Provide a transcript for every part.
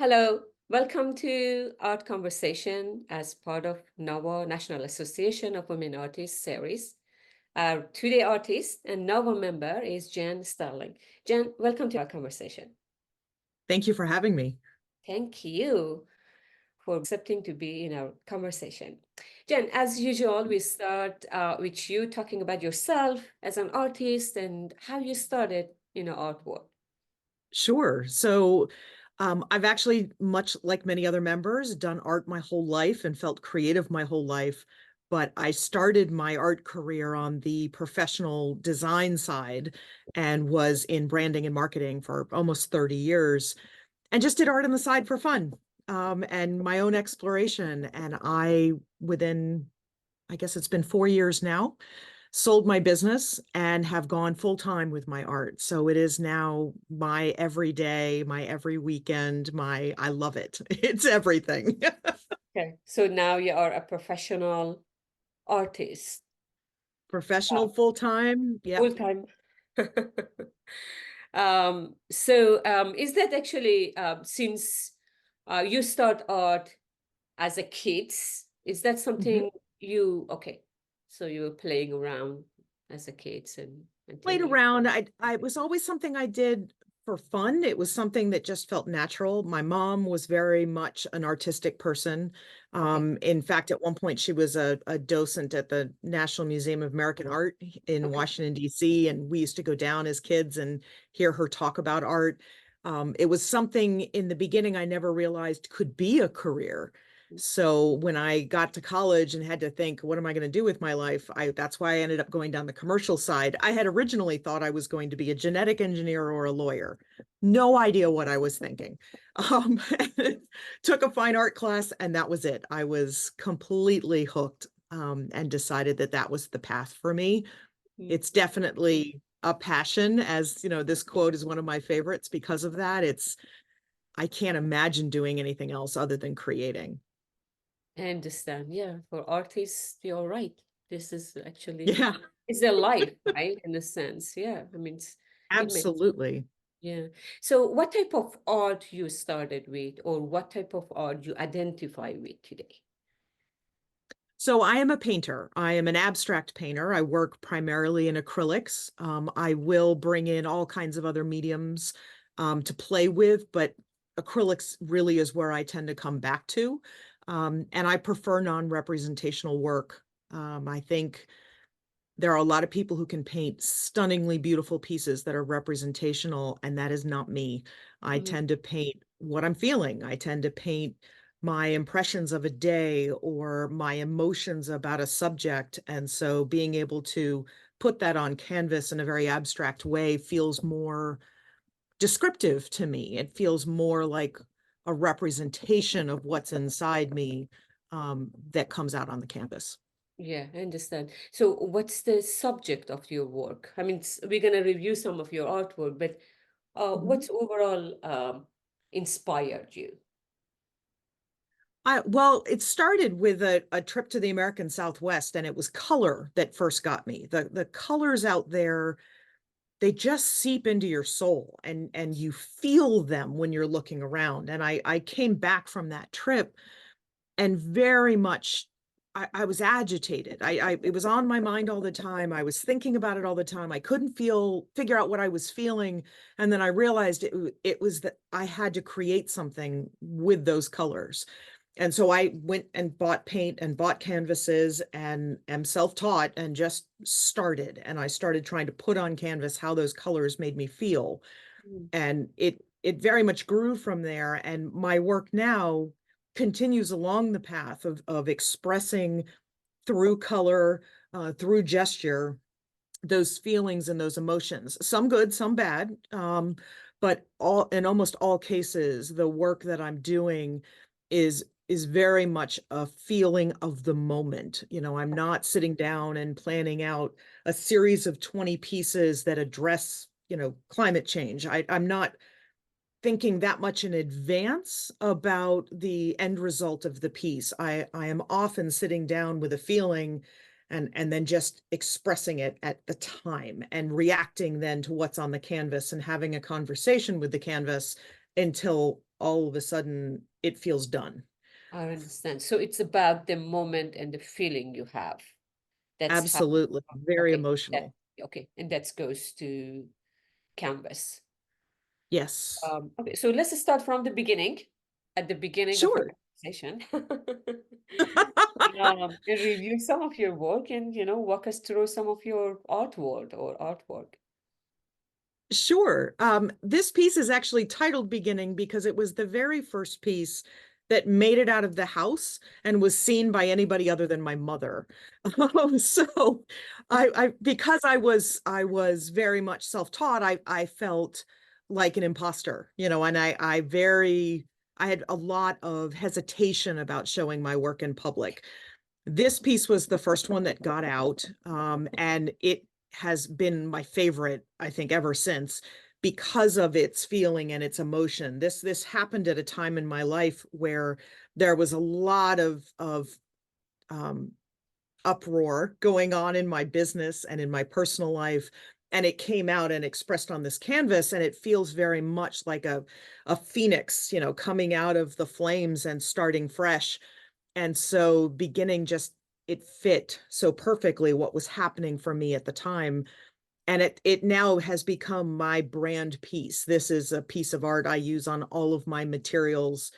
Hello, welcome to Art Conversation as part of NOVA National Association of Women Artists series. Our today artist and NOVA member is Jen Sterling. Jen, welcome to our conversation. Thank you for having me. Thank you for accepting to be in our conversation. Jen, as usual, we start with you talking about yourself as an artist and how you started in artwork. Sure. I've actually, much like many other members, done art my whole life and felt creative my whole life. But I started my art career on the professional design side and was in branding and marketing for almost 30 years and just did art on the side for fun and my own exploration. And within, I guess it's been 4 years now, sold my business and have gone full time with my art. So it is now my every day, my every weekend, I love it. It's everything. Okay, so now you are a professional artist. Professional full time. Yep. Full time. Is that actually since you start art as a kid, is that Mhm. something okay, so you were playing around as a kid and until Played you around. I was always something I did for fun. It was something that just felt natural. My mom was very much an artistic person. okay, In fact, at one point she was a docent at the National Museum of American Art in okay. Washington, D.C., and we used to go down as kids and hear her talk about art. It was something in the beginning I never realized could be a career. So when I got to college and had to think, what am I going to do with my life? That's why I ended up going down the commercial side. I had originally thought I was going to be a genetic engineer or a lawyer. No idea what I was thinking. Um, Took a fine art class and that was it. I was completely hooked and decided that that was the path for me. Mm. It's definitely a passion, as you know, this quote is one of my favorites because of that. I can't imagine doing anything else other than creating. I understand. Yeah, for artists, you're right. This is actually Yeah, it's their life, right? In a sense. Yeah. I mean it makes absolutely. yeah. So what type of art you started with, or what type of art you identify with today? So I am a painter. I am an abstract painter. I work primarily in acrylics. I will bring in all kinds of other mediums to play with, but acrylics really is where I tend to come back to. And I prefer non-representational work. I think there are a lot of people who can paint stunningly beautiful pieces that are representational, and that is not me. I Mhm. tend to paint what I'm feeling. I tend to paint my impressions of a day or my emotions about a subject. And so being able to put that on canvas in a very abstract way feels more descriptive to me. It feels more like a representation of what's inside me that comes out on the canvas. Yeah, I understand. So what's the subject of your work? I mean, we're gonna review some of your artwork, but Mhm. what's overall inspired you? Well, it started with a trip to the American Southwest, and it was color that first got me. The colors out there, they just seep into your soul, and you feel them when you're looking around. And I came back from that trip and very much I was agitated. It was on my mind all the time. I was thinking about it all the time. I couldn't figure out what I was feeling. And then I realized it was that I had to create something with those colors. And so I went and bought paint and bought canvases and am self-taught and just started. And I started trying to put on canvas how those colors made me feel. Mm. And it very much grew from there. And my work now continues along the path of expressing through color, through gesture, those feelings and those emotions, some good, some bad. But in almost all cases, the work that I'm doing is very much a feeling of the moment. You know, I'm not sitting down and planning out a series of 20 pieces that address, climate change. I'm not thinking that much in advance about the end result of the piece. I am often sitting down with a feeling and then just expressing it at the time and reacting then to what's on the canvas and having a conversation with the canvas until all of a sudden it feels done. I understand. So it's about the moment and the feeling you have. That's how, Absolutely. Very okay, that, emotional. okay, and that goes to canvas. Yes. Okay, so let's start from the beginning, at the beginning of our Sure. conversation. And review some of your work and, walk us through some of your artwork. Sure. This piece is actually titled Beginning because it was the very first piece that made it out of the house and was seen by anybody other than my mother. So because I was very much self-taught, I felt like an imposter, and I had a lot of hesitation about showing my work in public. This piece was the first one that got out, and it has been my favorite, I think, ever since because of its feeling and its emotion. This happened at a time in my life where there was a lot of um, uproar going on in my business and in my personal life. And it came out and expressed on this canvas, and it feels very much like a phoenix, coming out of the flames and starting fresh. And so beginning just it fit so perfectly what was happening for me at the time. And it now has become my brand piece. This is a piece of art I use on all of my materials,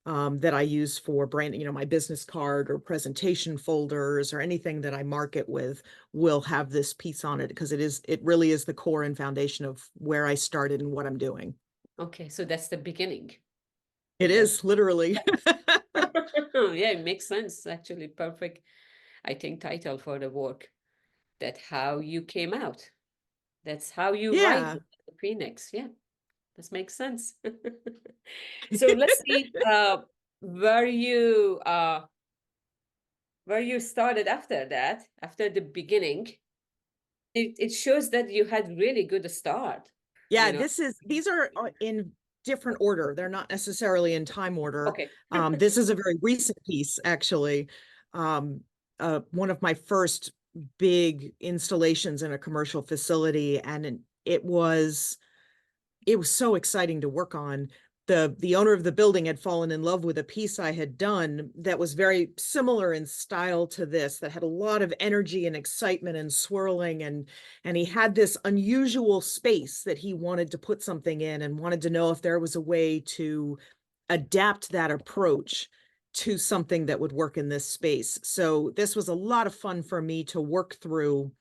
that I use for branding, my business card or presentation folders or anything that I market with will have this piece on it because it really is the core and foundation of where I started and what I'm doing. Okay, so that's the beginning. It That, is literally. yeah, it makes sense. Actually, perfect, I think, title for the work. That how you came out. That's how you write Yeah. the Phoenix. Yeah, this makes sense. So let's see, where you uh where you started after that, after the beginning. It shows that you had really good start, you Yeah, know. these are in different order. They're not necessarily in time order. Okay. This is a very recent piece, actually. Um, one of my first big installations in a commercial facility, and it was so exciting to work on. The owner of the building had fallen in love with a piece I had done that was very similar in style to this, that had a lot of energy and excitement and swirling, and he had this unusual space that he wanted to put something in and wanted to know if there was a way to adapt that approach to something that would work in this space. So this was a lot of fun for me to work through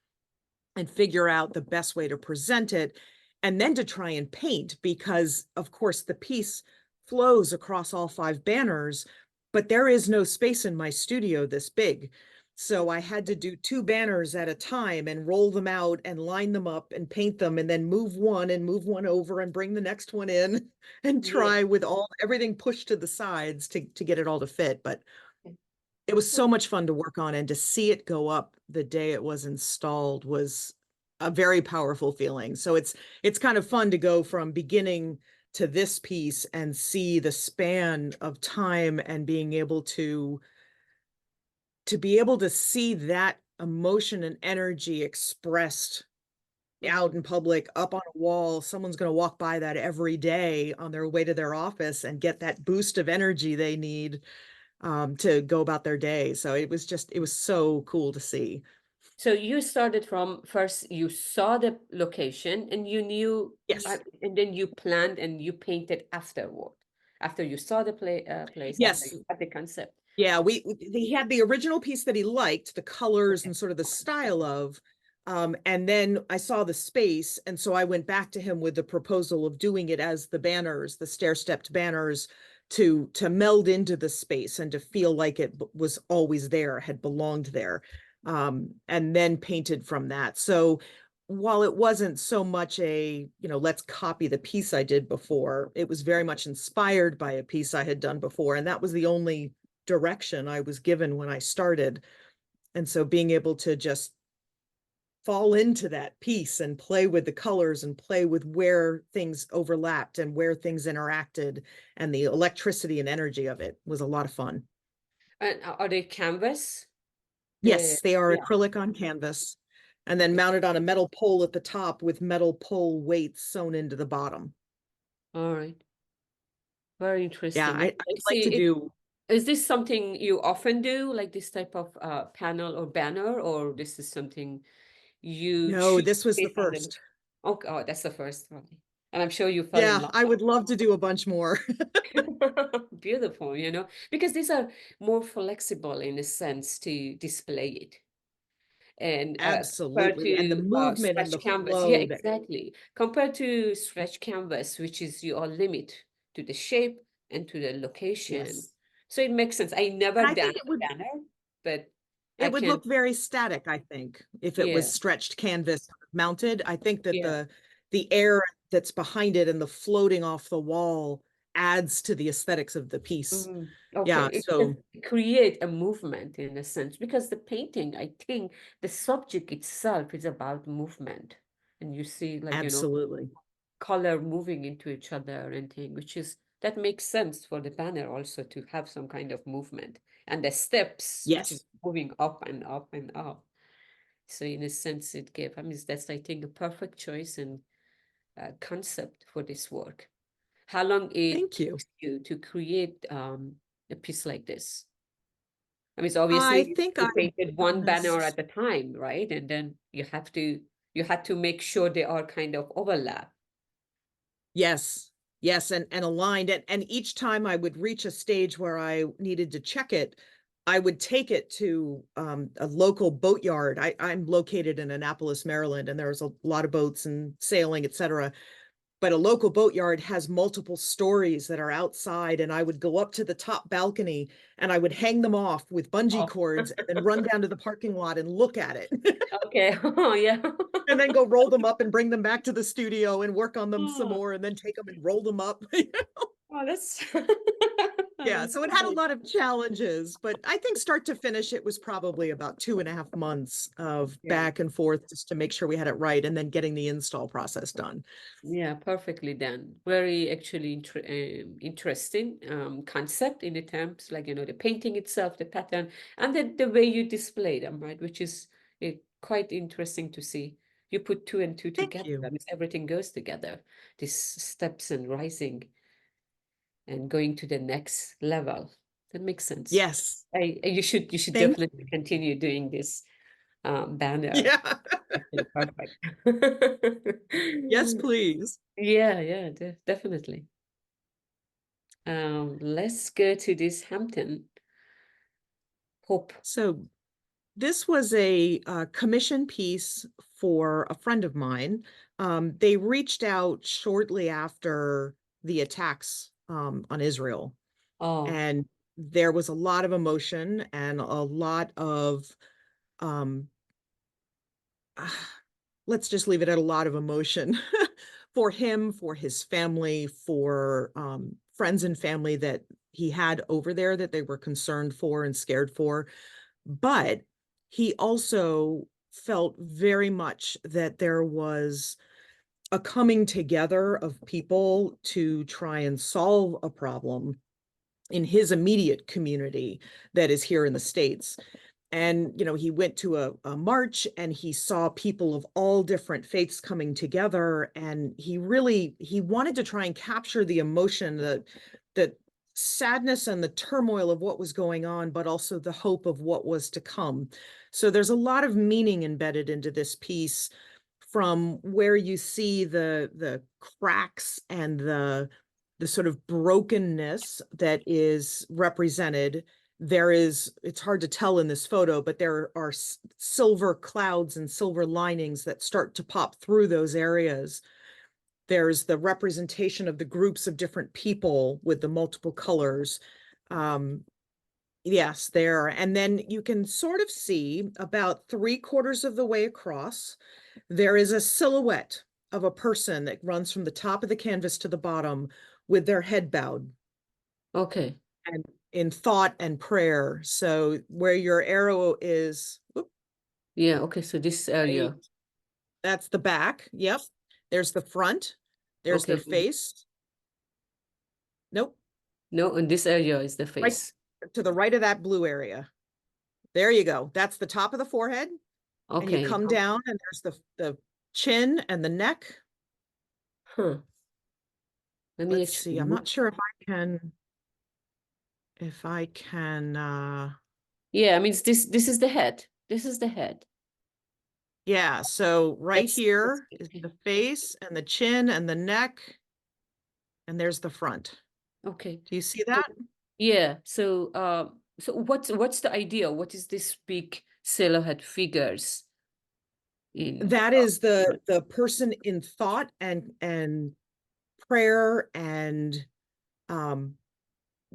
and figure out the best way to present it, and then to try and paint, because of course the piece flows across all 5 banners, but there is no space in my studio this big. So I had to do 2 banners at a time and roll them out and line them up and paint them, and then move one and move one over and bring the next one in and Yeah. try with everything pushed to the sides to get it all to fit. But it was so much fun to work on, and to see it go up the day it was installed was a very powerful feeling. So it's kind of fun to go from beginning to this piece and see the span of time, and being able to be able to see that emotion and energy expressed out Mhm. in public, up on a wall. Someone's going to walk by that every day on their way to their office and get that boost of energy they need, to go about their day. So it was so cool to see. So you started from first, you saw the location and you knew, Yes. and then you planned and you painted afterward. After you saw the place, after Yes. you had the concept. Yeah, he had the original piece that he liked, the colors Okay. and sort of the style of, and then I saw the space, and so I went back to him with the proposal of doing it as the banners, the stair-stepped banners, to meld into the space and to feel like it was always there, had belonged there, and then painted from that. So while it wasn't so much let's copy the piece I did before, it was very much inspired by a piece I had done before, and that was the only direction I was given when I started. And so being able to just fall into that piece and play with the colors and play with where things overlapped and where things interacted, and the electricity and energy of it was a lot of fun. And are they canvas? The Yes, they are Yeah. acrylic on canvas, and then Okay. mounted on a metal pole at the top with metal pole weights sewn into the bottom. All right. Very Yeah, interesting. I, And I'd I like to see it. do. Is this something you often do, like this type of panel or banner, or this is something you No, choose this was the based on the, first. oh, oh, that's the first one. And I'm sure you fell in Yeah, love. I would love to do a bunch more. Beautiful, because these are more flexible in a sense to display it. And compared Absolutely. And the to movement and stretch the canvas, yeah, flow that, exactly. Compared to stretch canvas, which is you are limit to the shape and to the location. yes. So it makes sense. I never And I done think a banner, but I it would can, look very static, I think, if it was yeah, stretched canvas mounted. I think that yeah. the air that's behind it and the floating off the wall adds to the aesthetics of the piece. Okay, Yeah, it so can create a movement in a sense because the painting, I think the subject itself is about movement. And you see, like, absolutely. color moving into each other and thing, which is that makes sense for the banner also to have some kind of movement and the steps, which is Yes. moving up and up and up. So in a sense, it gave, I mean, that's, I think, a perfect choice and concept for this work. How long it Thank you. takes you to create a piece like this? I mean, it's I obviously think you I've painted done one banner this. at a time, right? And then you had to make sure they are kind of overlap. Yes. Yes, and aligned. And each time I would reach a stage where I needed to check it, I would take it to a local boatyard. I'm located in Annapolis, Maryland, and there's a lot of boats and sailing, et cetera. But a local boatyard has multiple stories that are outside, and I would go up to the top balcony and I would hang them off with bungee Oh. cords and then run down to the parking lot and look at it. Okay. Oh, yeah. And then go roll them up and bring them back to the studio and work on them some Oh, more and then take them and roll them up. oh, that's Yeah, that's so it had a funny. lot of challenges, but I think start to finish, it was probably about 2.5 months of Yeah. back and forth just to make sure we had it right and then getting the install process done. Yeah, perfectly done. Very actually interesting concept in the terms like the painting itself, the pattern, and the way you display them, right? Which is quite interesting to see. You put two and two Thank together, you. that means everything goes together. These steps and rising and going to the next level. That makes sense. Yes, You should thank definitely you. continue doing this banner. Yeah. Actually, perfect. Yes, please. Yeah, yeah, definitely. Let's go to this Hampton Hope. So this was a commission piece for a friend of mine. They reached out shortly after the attacks on Israel, Oh, and there was a lot of emotion and a lot of um, let's just leave it at a lot of emotion for him, for his family, for friends and family that he had over there that they were concerned for and scared for. But he also felt very much that there was a coming together of people to try and solve a problem in his immediate community that is here in the States. And he went to a march and he saw people of all different faiths coming together, and he wanted to try and capture the emotion, the sadness and the turmoil of what was going on, but also the hope of what was to come. So there's a lot of meaning embedded into this piece, from where you see the cracks and the sort of brokenness that is represented. It's hard to tell in this photo, but there are silver clouds and silver linings that start to pop through those areas. There's the representation of the groups of different people with the multiple colors. Yes, there. And then you can sort of see about 3/4 of the way across, there is a silhouette of a person that runs from the top of the canvas to the bottom with their head bowed okay. and in thought and prayer. So where your arrow is, whoop, Yeah, okay. So this right, area. that's the back. Yep. There's the front. There's their Okay. face. Nope. No, and this area is the Right face. to the right of that blue area. There you go. That's the top of the forehead. And you Okay. come down and there's the chin and the neck. Huh. Let me Let's actually see. I'm move. not sure if I can, Yeah, I mean, this is the head. This is the head. yeah. So right That's here is okay. the face and the chin and the neck, and there's the front. Okay. Do you see So, that? yeah. So so what's the idea? What is this big silhouette figures in That is the person in thought and prayer and um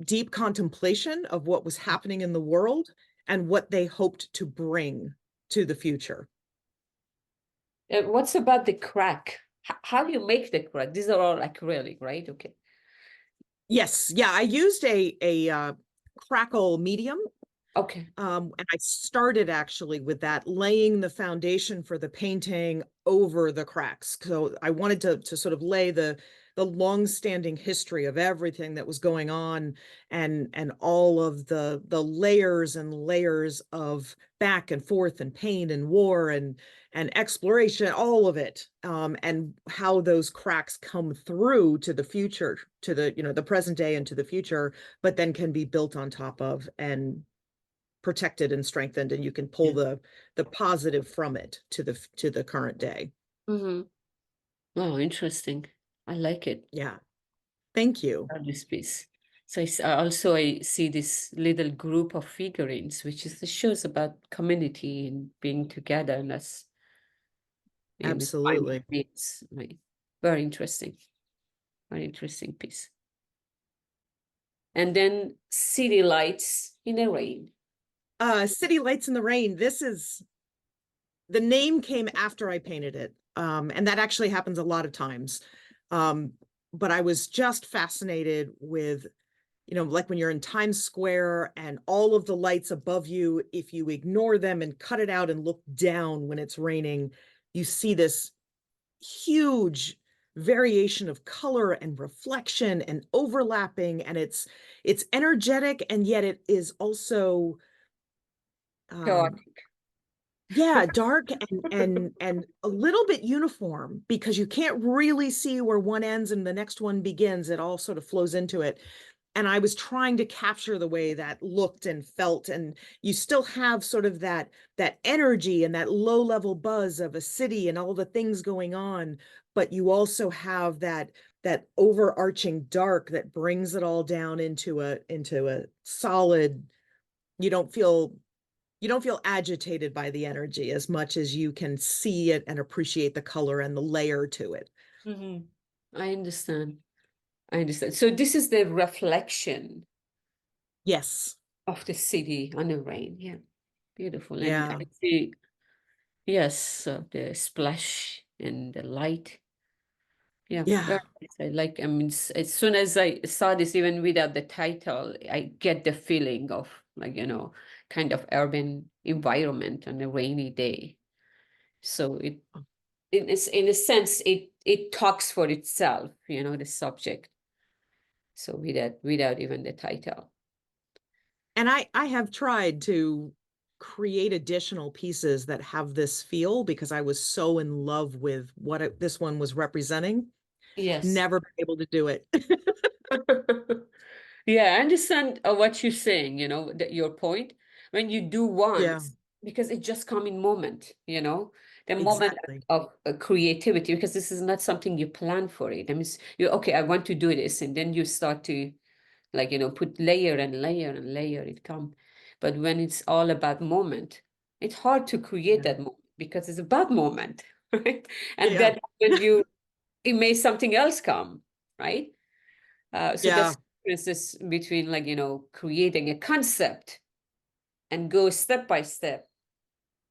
deep contemplation of what was happening in the world and what they hoped to bring to the future. what's about the crack? How do you make the crack? These are all acrylic, right? Okay. Yes, yeah, I used a crackle medium. Okay. And I started actually with that, laying the foundation for the painting over the cracks. So I wanted to sort of lay the long-standing history of everything that was going on and all of the layers and layers of back and forth and pain and war and exploration, all of it, and how those cracks come through to the future, to the, you know, the present day and to the future, but then can be built on top of and protected and strengthened, and you can pull Yeah. the positive from it to the current day. Mm-hmm. Oh, interesting. I like it. Yeah, thank you. This piece. So also I see this little group of figurines, which is the shows about community and being togetherness in the time of Absolutely. needs. Right. Very interesting. Very interesting piece. And then city lights in the rain. City Lights in the Rain, this is, the name came after I painted it, and that actually happens a lot of times. um, but I was just fascinated with, you know, like when you're in Times Square and all of the lights above you, if you ignore them and cut it out and look down when it's raining, you see this huge variation of color and reflection and overlapping, and it's energetic, and yet it is also um Chaotic. yeah, dark and a little bit uniform, because you can't really see where one ends and the next one begins. It all sort of flows into it, and I was trying to capture the way that looked and felt, and you still have sort of that energy and that low level buzz of a city and all the things going on, but you also have that overarching dark that brings it all down into a solid. You don't feel you don't feel agitated by the energy as much as you can see it and appreciate the color and the layer to it. Mhm. I understand. I understand. So this is the reflection Yes. of the city on the rain. Yeah. Beautiful. And Yeah. I see, yes, the splash and the light. Yeah, Yeah. very nice. I like, I mean, as soon as I saw this, even without the title, I get the feeling of like, kind of urban environment on a rainy day. So it's in a sense, it talks for itself, the subject. So without even the title. And I have tried to create additional pieces that have this feel because I was so in love with what this one was representing. Yes. Never been able to do it. Yeah, I understand what you're saying, your point. When you do Yeah, once, because it just come in moment, the moment exactly. of creativity, because this is not something you plan for it. I mean, you okay, I want to do this, and then you start to like, put layer and layer and layer it come. But when it's all about moment, it's hard to create Yeah. that moment because it's a bad moment, right? And Yeah. then when you it may something else come, right? So Yeah, that's differences between like, creating a concept and go step by step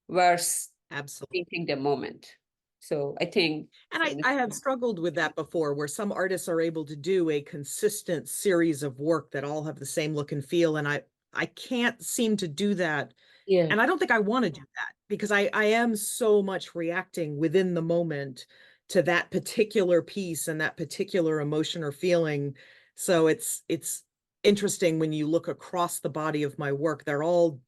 versus absolutely. thinking the moment. So I think And I have struggled with that before, where some artists are able to do a consistent series of work that all have the same look and feel. And I can't seem to do that. yeah. And I don't think I want to do that because I am so much reacting within the moment to that particular piece and that particular emotion or feeling. So it's interesting when you look across the body of my work. They're all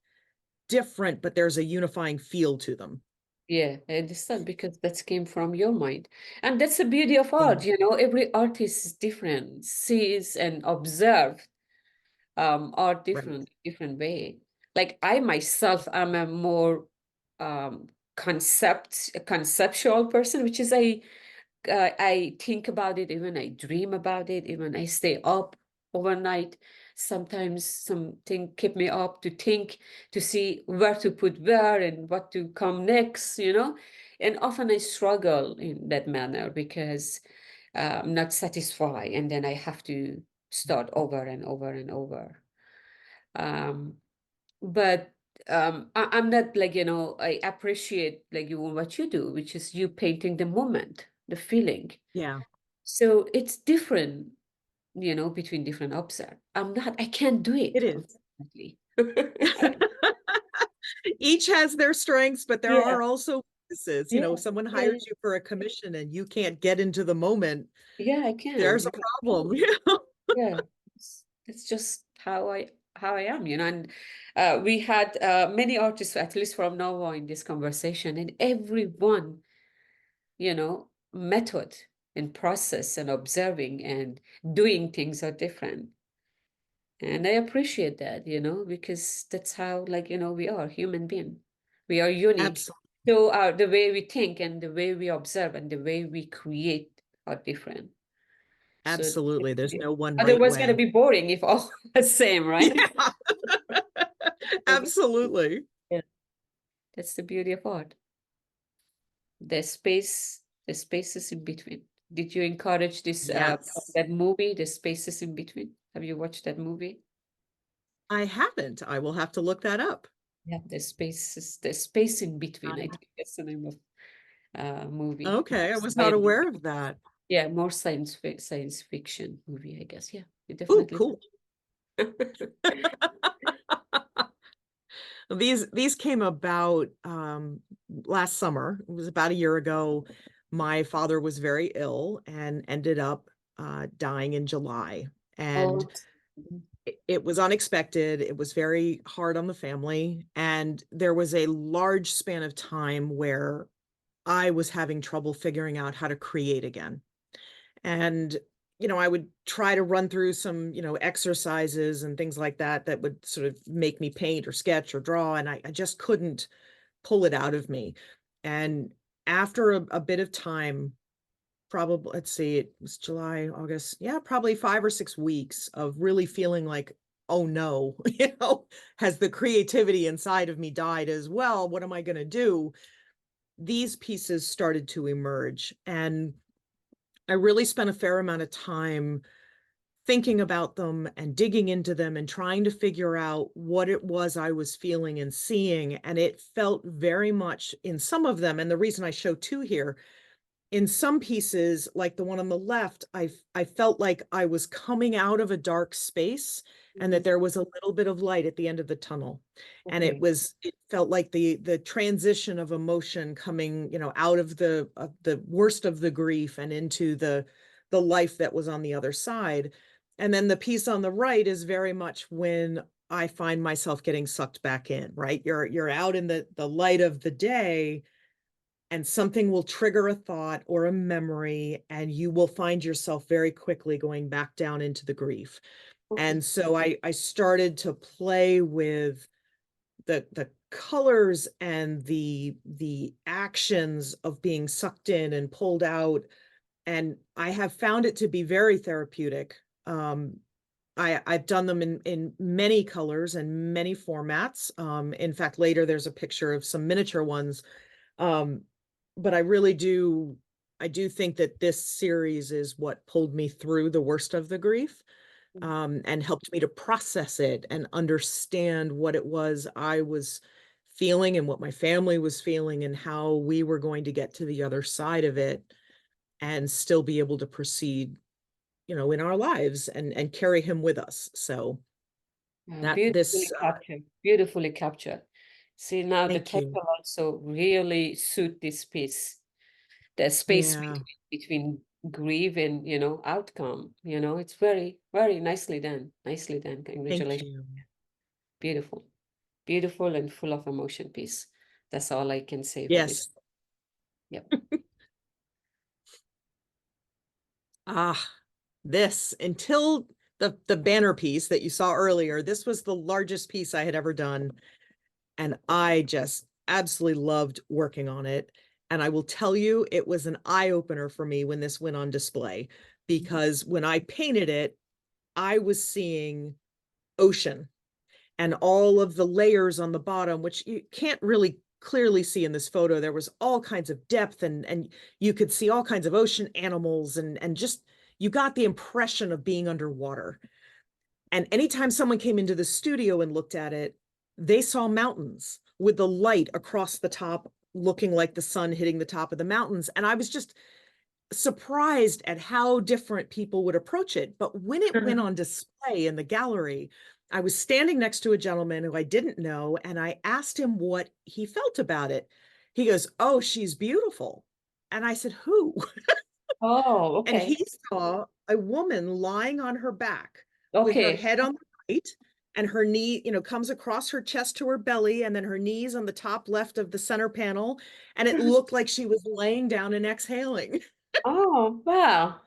different, but there's a unifying feel to them. Yeah, I understand because that came from your mind. And that's the beauty of Yeah, art, every artist is different, sees and observe art right. different way. Like I myself am a more conceptual person, which is I think about it, even I dream about it, even I stay up overnight. Sometimes something keep me up to think, to see where to put where and what to come next. And often I struggle in that manner because I'm not satisfied, and then I have to start over and over and over. Um, but I'm not like, I appreciate like what you do, which is you painting the moment, the feeling. Yeah, So it's different, between different observe. I can't do it it, is. unfortunately. Each has their strengths, but there Yeah, are also weaknesses. You know, yeah, if someone yeah, hires you for a commission and you can't get into the moment, yeah, I there's can. a problem. You know? Yeah, it's just how I am, and we had many artists, at least from Nova, in this conversation, and everyone, method and process and observing and doing things are different. And I appreciate that, because that's how, like, we are human being. We are unique. Absolutely, So the way we think and the way we observe and the way we create are different. So absolutely. There's no one right otherwise, gonna way. be boring if all the same, right? Yeah, absolutely. Yeah. That's the beauty of art. The spaces in between. Did you encourage this Yes. that movie, The Spaces in Between? Have you watched that movie? I haven't. I will have to look that up. Yeah, the space in I between. I think that's the name of movie. Okay, I was not Science, aware of that. yeah, more science fiction movie, I guess. Yeah, you Oh, definitely. cool. These came about last summer. It was about a year ago. My father was very ill and ended up dying in July. And Oh, it was unexpected. It was very hard on the family. And there was a large span of time where I was having trouble figuring out how to create again. And, I would try to run through some, exercises and things like that that would sort of make me paint or sketch or draw. And I just couldn't pull it out of me. And after a bit of time, probably, let's see, it was July, August, yeah, probably 5 or 6 weeks of really feeling like, oh no, has the creativity inside of me died as well? What am I going to do? These pieces started to emerge. And I really spent a fair amount of time thinking about them and digging into them and trying to figure out what it was I was feeling and seeing. And it felt very much in some of them. And the reason I show two here, in some pieces, like the one on the left, I felt like I was coming out of a dark space and that mhm. there was a little bit of light at the end of the tunnel. And Okay. it felt like the transition of emotion coming, out of the worst of the grief and into the life that was on the other side. And then the piece on the right is very much when I find myself getting sucked back in, right? You're out in the light of the day and something will trigger a thought or a memory, and you will find yourself very quickly going back down into the grief. Okay. And so I started to play with the colors and the actions of being sucked in and pulled out. And I have found it to be very therapeutic. I've done them in many colors and many formats. In fact, later there's a picture of some miniature ones. Um, but I do think that this series is what pulled me through the worst of the grief, and helped me to process it and understand what it was I was feeling and what my family was feeling and how we were going to get to the other side of it and still be able to proceed, in our lives and carry him with us. So that Beautifully this captured. Beautifully captured. See, now the thank you. title also really suit this piece. The space Yeah, between grief and, outcome. It's very, very nicely done. Nicely done. thank Congratulations. you. Beautiful. Beautiful and full of emotion piece. That's all I can say for this. Yes. Yep. Ah, this until the banner piece that you saw earlier, this was the largest piece I had ever done. And I just absolutely loved working on it. And I will tell you, it was an eye opener for me when this went on display, because when I painted it, I was seeing ocean and all of the layers on the bottom, which you can't really clearly see in this photo. There was all kinds of depth, and you could see all kinds of ocean animals, and just you got the impression of being underwater. And anytime someone came into the studio and looked at it, they saw mountains with the light across the top, looking like the sun hitting the top of the mountains. And I was just surprised at how different people would approach it. But when it went on display in the gallery, I was standing next to a gentleman who I didn't know, and I asked him what he felt about it. He goes, "Oh, she's beautiful." And I said, "Who?" Oh, And okay. he saw a woman lying on her back with her Okay. head on the right, and her knee, comes across her chest to her belly, and then her knees on the top left of the center panel. And it looked like she was laying down and exhaling. Oh, wow.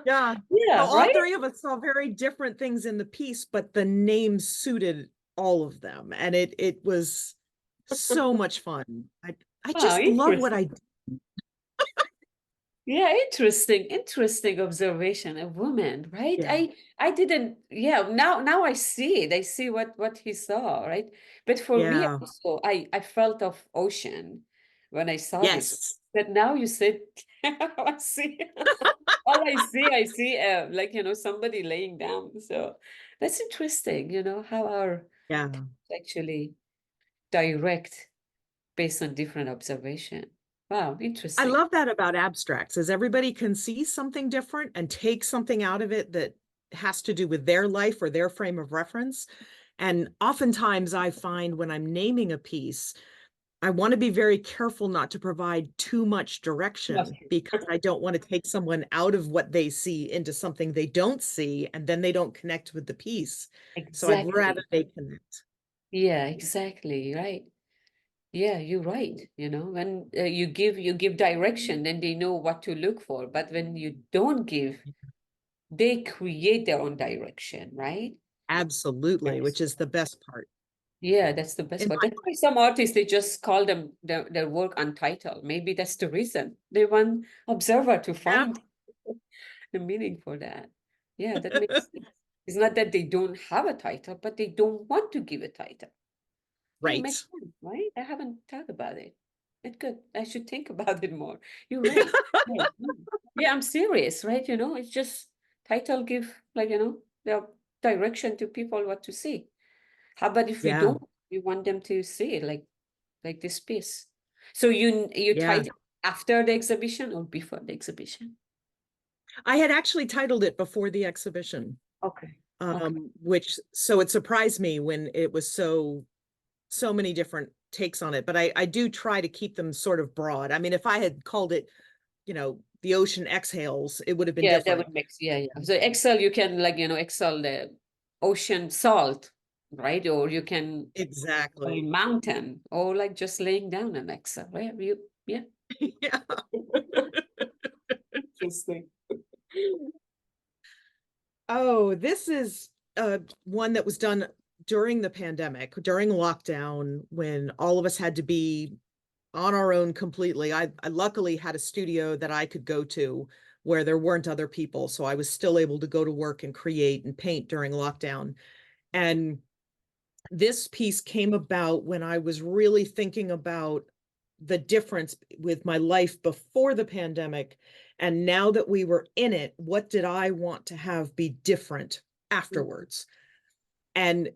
Yeah. So Yeah, all right? three of us saw very different things in the piece, but the names suited all of them. And it was so much fun. I Wow, just love what interesting. I do. Yeah, interesting observation. A woman, right? Yeah. I didn't, yeah, now I see it. I see what he saw, right? But for me Yeah. also, I felt of ocean when I saw this. Yes. But now you said I see all I see like somebody laying down. So that's interesting, how our Yeah. actually direct based on different observation. Wow, I interesting. love that about abstracts, is everybody can see something different and take something out of it that has to do with their life or their frame of reference. And oftentimes I find when I'm naming a piece, I want to be very careful not to provide too much Yes. direction, because I don't want to take someone out of what they see into something they don't see, and then they don't connect with the piece. So I'd rather Exactly. they connect. Yeah, exactly. Right. Yeah, you're right. When you give direction, then they know what to look for. But when you don't give, they create their own direction, right? Absolutely, Yes. which is the best part. Yeah, that's the best In part. my That's why some artists they just call them their work untitled. Maybe that's the reason. They want observer to yeah, find the meaning for that. Yeah, that makes sense. It's not that they don't have a title, but they don't want to give a title. Yeah, it makes right. sense, right? I haven't thought about it. It's good. I should think about it more. You're right. Right. Yeah, I'm serious, right? It's just title give the direction to people what to see. How about if we Yeah, don't, we want them to see it like this piece. So you yeah. title after the exhibition or before the exhibition? I had actually titled it before the exhibition, Okay. Okay. which so it surprised me when it was so many different takes on it. But I do try to keep them sort of broad. I mean, if I had called it, the ocean exhales, it would have been Yeah, that different. would make yeah, yeah. So Excel, you can Excel the ocean salt, right? Or you can a Exactly. mountain, or like just laying down an Excel, right? Yeah. Yeah. Interesting. Oh, this is one that was done during the pandemic, during lockdown, when all of us had to be on our own completely. I luckily had a studio that I could go to where there weren't other people. So I was still able to go to work and create and paint during lockdown. And this piece came about when I was really thinking about the difference with my life before the pandemic. And now that we were in it, what did I want to have be different Mhm. afterwards? And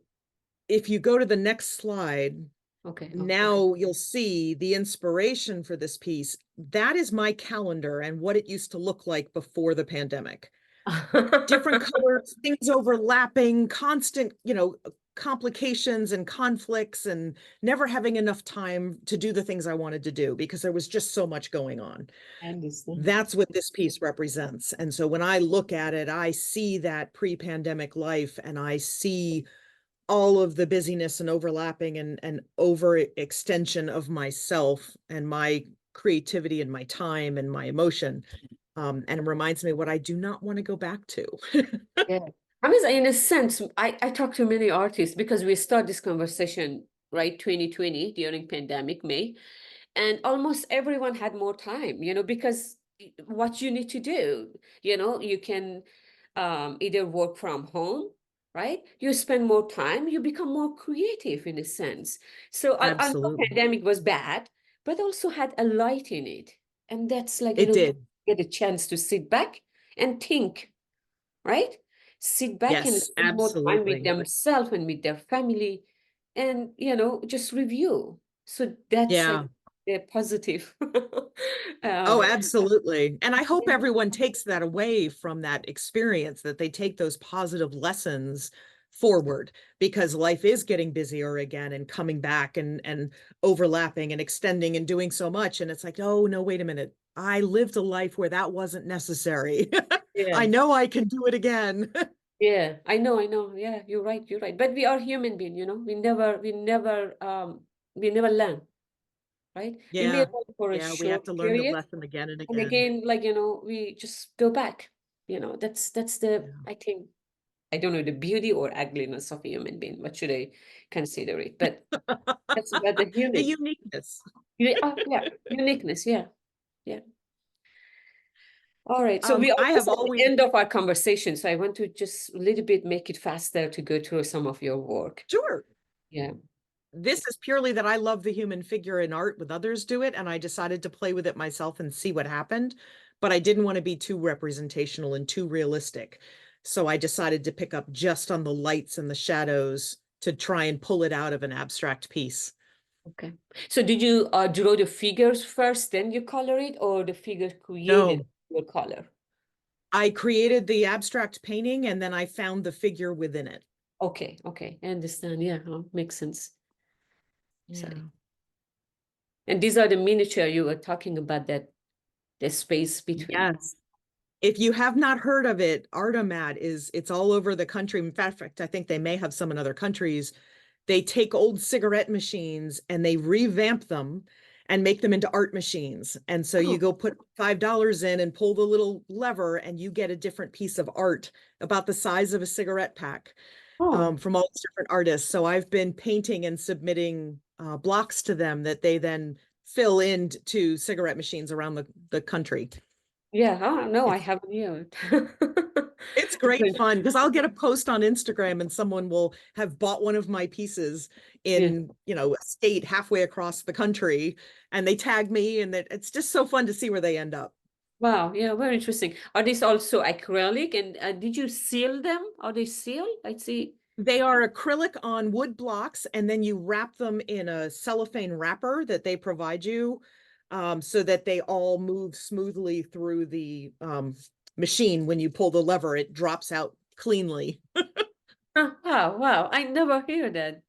if you go to the next slide, Okay. Oh, okay. now you'll see the inspiration for this piece. That is my calendar and what it used to look like before the pandemic. Different colors, things overlapping, constant, complications and conflicts, and never having enough time to do the things I wanted to do because there was just so much going on. I understand. That's what this piece represents. And so when I look at it, I see that pre-pandemic life, and I see all of the busyness and overlapping and overextension of myself and my creativity and my time and my emotion. And it reminds me what I do not want to go back to. Yeah. I mean, in a sense, I talk to many artists because we start this conversation, right, 2020 during pandemic, May, and almost everyone had more time, because what you need to do, you can either work from home, right? You spend more time, you become more creative in a sense. So I know Absolutely. pandemic was bad, but also had a light in it. And that's like, It you did. get a chance to sit back and think, right? Sit back and Yes, spend more time with absolutely. themselves and with their family and, just review. So that's like Yeah. the positive. Oh, um, absolutely. And I hope everyone takes that away from that experience, that they take those positive lessons forward, because life is getting busier again and coming back and overlapping and extending and doing so much. And it's like, oh, no, wait a minute. I lived a life where that wasn't necessary. I yeah. know I can do it again. Yeah, I know. Yeah, you're right, you're right. But we are human being, we never learn, right? We may Yeah. learn for a Yeah. We have short to learn the period, lesson again and and again. again, like, we just go back. That's the, Yeah. I think, I don't know, the beauty or ugliness of a human being. What should I consider it? But that's about the A human. uniqueness. Yeah, uniqueness. Yeah, yeah. All right. So we I almost have at the always, end of our conversation. So I want to just a little bit make it faster to go through some of your work. sure. Yeah. This is purely that I love the human figure in art with others do it, and I decided to play with it myself and see what happened. But I didn't want to be too representational and too realistic. So I decided to pick up just on the lights and the shadows to try and pull it out of an abstract piece. Okay. So did you draw the figures first, then you color it, or the figure created No, your color? I created the abstract painting and then I found the figure within it. Okay. Okay. I understand. Yeah. Makes sense. Sorry. Yeah. And these are the miniature you were talking about, that the space between. Yes. If you have not heard of it, Artomat it's all over the country. In fact, I think they may have some in other countries. They take old cigarette machines and they revamp them and make them into art machines. And so you Oh, go put $5 in and pull the little lever and you get a different piece of art about the size of a cigarette pack, oh, from all these different artists. So I've been painting and submitting blocks to them that they then fill into cigarette machines around the country. yeah. Oh, no, I It's haven't heard. It's great fun because I'll get a post on Instagram and someone will have bought one of my pieces Yeah. in, a state halfway across the country, and they tag me, and it's just so fun to see where they end up. Wow. Yeah. Very interesting. Are these also acrylic? And did you seal them? Are they sealed? I see. They are acrylic on wood blocks, and then you wrap them in a cellophane wrapper that they provide you, so that they all move smoothly through the machine. When you pull the lever, it drops out cleanly. Wow. Wow. I never hear that.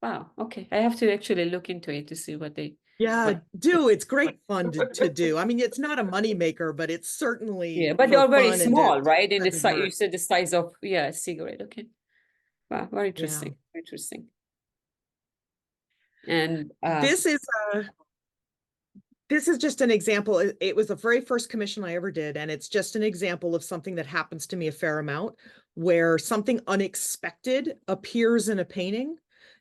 Wow. Okay. I have to actually look into it to see what they, Yeah, what. do. It's great fun to do. I mean, it's not a money maker, but it's Yeah. certainly But they for are very fun and to small, right? In the spread the size, you word. said the size of, yeah, a cigarette. Okay. Wow. Very Yeah. interesting. Very interesting. And This is this is just an example. It was the very first commission I ever did, and it's just an example of something that happens to me a fair amount, where something unexpected appears in a painting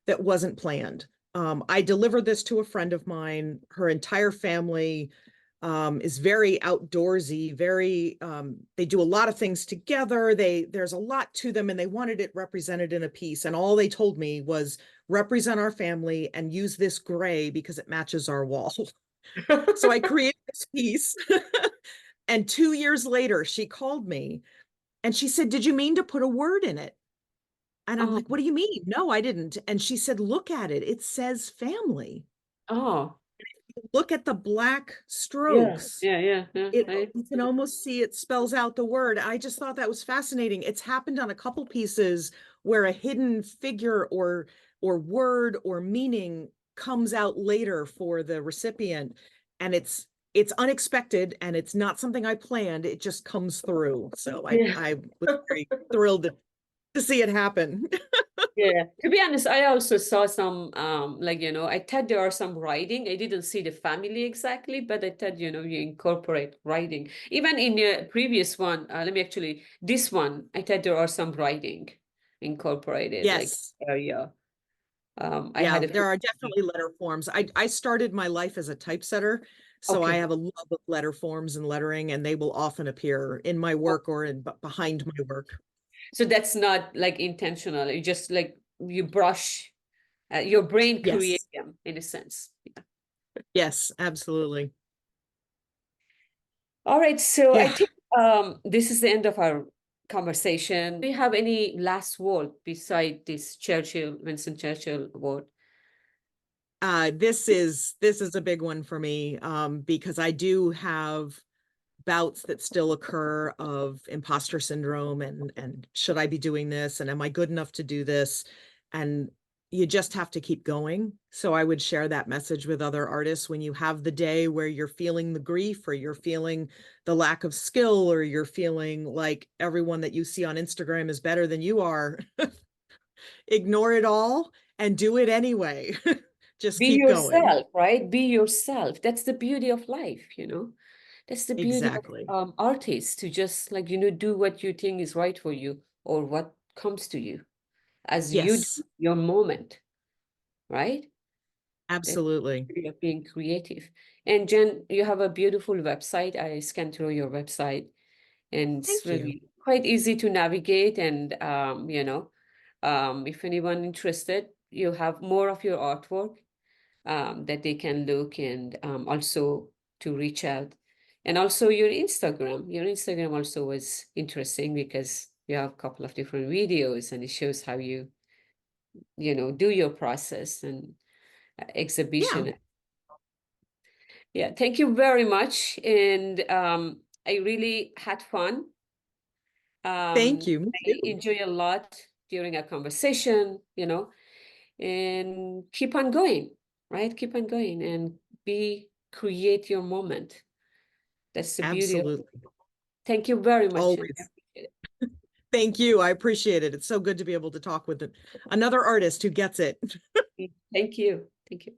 that wasn't planned. I delivered this to a friend of mine. Her entire family is very outdoorsy, very they do a lot of things together. There's a lot to them, and they wanted it represented in a piece. And all they told me was represent our family and use this gray because it matches our wall. So I created this piece. And 2 years later, she called me and she said, "Did you mean to put a word in it?" And I'm oh, like, "What do you mean?" "No, I didn't." And she said, "Look at it. It says family. oh, Look at the black yeah, strokes. yeah, yeah, yeah. You can almost see it spells out the word." I just thought that was fascinating. It's happened on a couple pieces where a hidden figure or word or meaning comes out later for the recipient, and it's unexpected and it's not something I planned. It just comes through. So I Yeah. I was very thrilled. to see it happen. Yeah, to be honest, I also saw some like I thought there are some writing. I didn't see the family exactly, but I thought you incorporate writing. Even in the previous one, let me actually this one, I thought there are some writing incorporated, like Yes. area. I Yeah, had a there are definitely letter forms. I started my life as a typesetter, so I okay. have a love of letter forms and lettering, and they will often appear in my Oh, work or in behind my work. so that's not like intentional. You just like you brush, your brain create Yes. them in a sense. Yeah. Yes, absolutely. All right, so I Yeah. think this is the end of our conversation. Do you have any last word beside this Winston Churchill word? This is a big one for me, because I do have bouts that still occur of imposter syndrome and should I be doing this and am I good enough to do this? And you just have to keep going. So I would share that message with other artists when you have the day where you're feeling the grief or you're feeling the lack of skill or you're feeling like everyone that you see on Instagram is better than you are. Ignore it all and do it anyway. Just Be keep going. yourself, right? Be yourself. That's the beauty of life. That's the beauty of Exactly. artists to just like, do what you think is right for you or what comes to you as you do Yes, your moment, right? That's the absolutely. beauty of being creative. And Jen, you have a beautiful website. I scanned through your website and it's Thank you. really quite easy to navigate. And, if anyone interested, you have more of your artwork that they can look and also to reach out. And also your Instagram. Your Instagram also was interesting because you have a couple of different videos and it shows how you do your process and Yeah, exhibition. Yeah, thank you very much. And I really had fun. thank you. Me I too. enjoy a lot during our conversation, and keep on going, right? Keep on going and create your moment. That's the beauty of it. Absolutely. Thank you very much. And I Always. appreciate Thank you. I appreciate it. It's so good to be able to talk with another artist who gets it. it. Thank you. Thank you.